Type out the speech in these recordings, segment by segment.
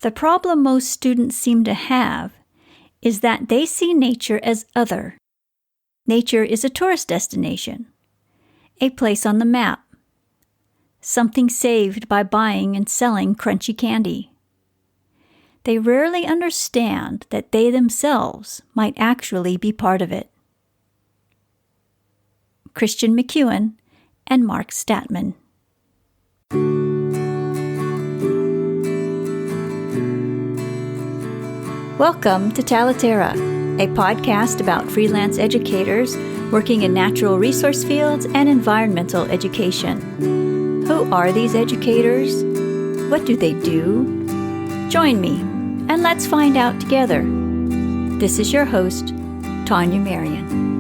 The problem most students seem to have is that they see nature as other. Nature is a tourist destination, a place on the map, something saved by buying and selling crunchy candy. They rarely understand that they themselves might actually be part of it. Christian McEwen and Mark Statman. Welcome to Talaterra, a podcast about freelance educators working in natural resource fields and environmental education. Who are these educators? What do they do? Join me, and let's find out together. This is your host, Tania Marien.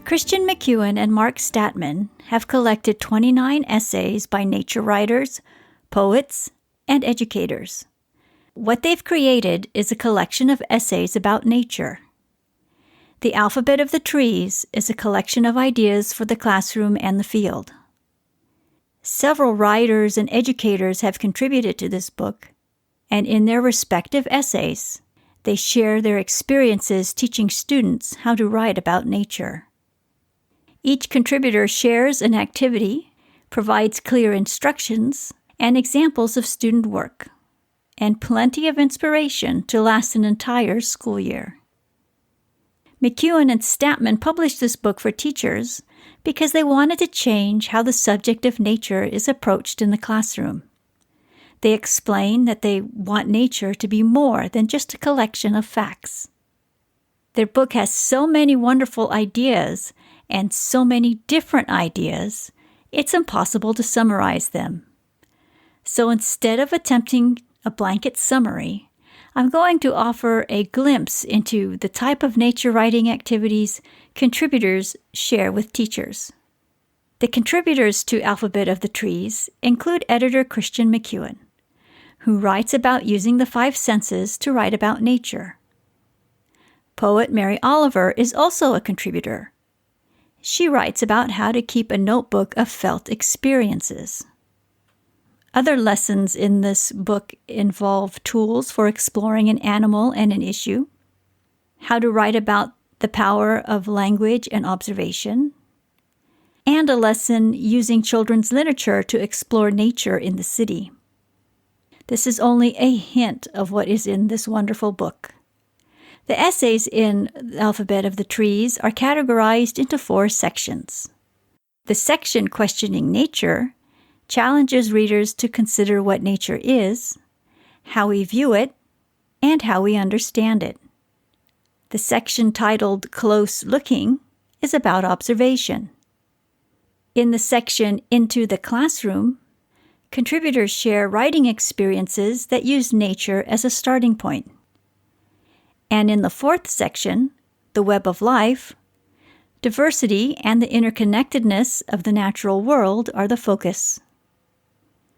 Christian McEwen and Mark Statman have collected 29 essays by nature writers, poets, and educators. What they've created is a collection of essays about nature. The Alphabet of the Trees is a collection of ideas for the classroom and the field. Several writers and educators have contributed to this book, and in their respective essays, they share their experiences teaching students how to write about nature. Each contributor shares an activity, provides clear instructions, and examples of student work, and plenty of inspiration to last an entire school year. McEwen and Statman published this book for teachers because they wanted to change how the subject of nature is approached in the classroom. They explain that they want nature to be more than just a collection of facts. Their book has so many wonderful ideas and so many different ideas, it's impossible to summarize them. So instead of attempting a blanket summary, I'm going to offer a glimpse into the type of nature writing activities contributors share with teachers. The contributors to Alphabet of the Trees include editor Christian McEwen, who writes about using the 5 senses to write about nature. Poet Mary Oliver is also a contributor. She writes about how to keep a notebook of felt experiences. Other lessons in this book involve tools for exploring an animal and an issue, how to write about the power of language and observation, and a lesson using children's literature to explore nature in the city. This is only a hint of what is in this wonderful book. The essays in the Alphabet of the Trees are categorized into 4 sections. The section questioning nature challenges readers to consider what nature is, how we view it, and how we understand it. The section titled Close Looking is about observation. In the section Into the Classroom, contributors share writing experiences that use nature as a starting point. And in the 4th section, The Web of Life, diversity and the interconnectedness of the natural world are the focus.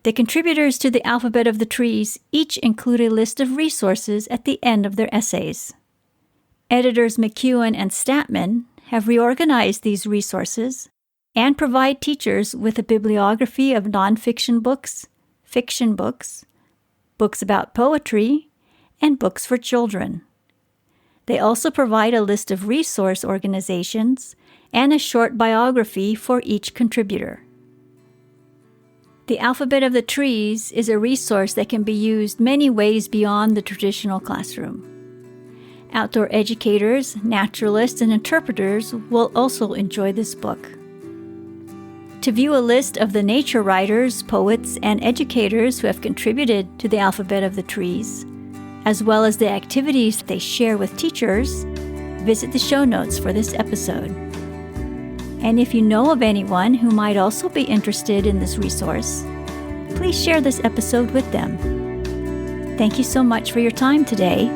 The contributors to the Alphabet of the Trees each include a list of resources at the end of their essays. Editors McEwen and Statman have reorganized these resources and provide teachers with a bibliography of nonfiction books, fiction books, books about poetry, and books for children. They also provide a list of resource organizations and a short biography for each contributor. The Alphabet of the Trees is a resource that can be used many ways beyond the traditional classroom. Outdoor educators, naturalists, and interpreters will also enjoy this book. To view a list of the nature writers, poets, and educators who have contributed to the Alphabet of the Trees, as well as the activities they share with teachers, visit the show notes for this episode. And if you know of anyone who might also be interested in this resource, please share this episode with them. Thank you so much for your time today.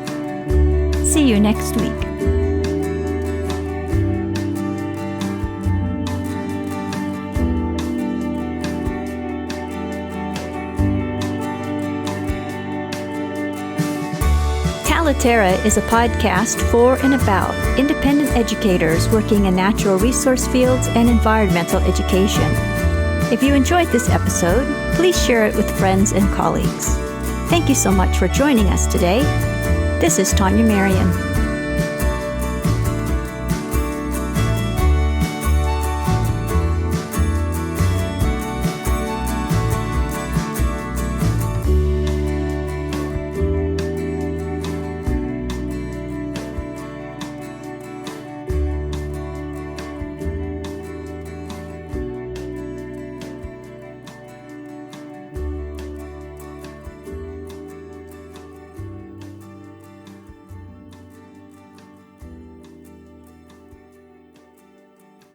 See you next week. Talaterra is a podcast for and about independent educators working in natural resource fields and environmental education. If you enjoyed this episode, please share it with friends and colleagues. Thank you so much for joining us today. This is Tania Marien.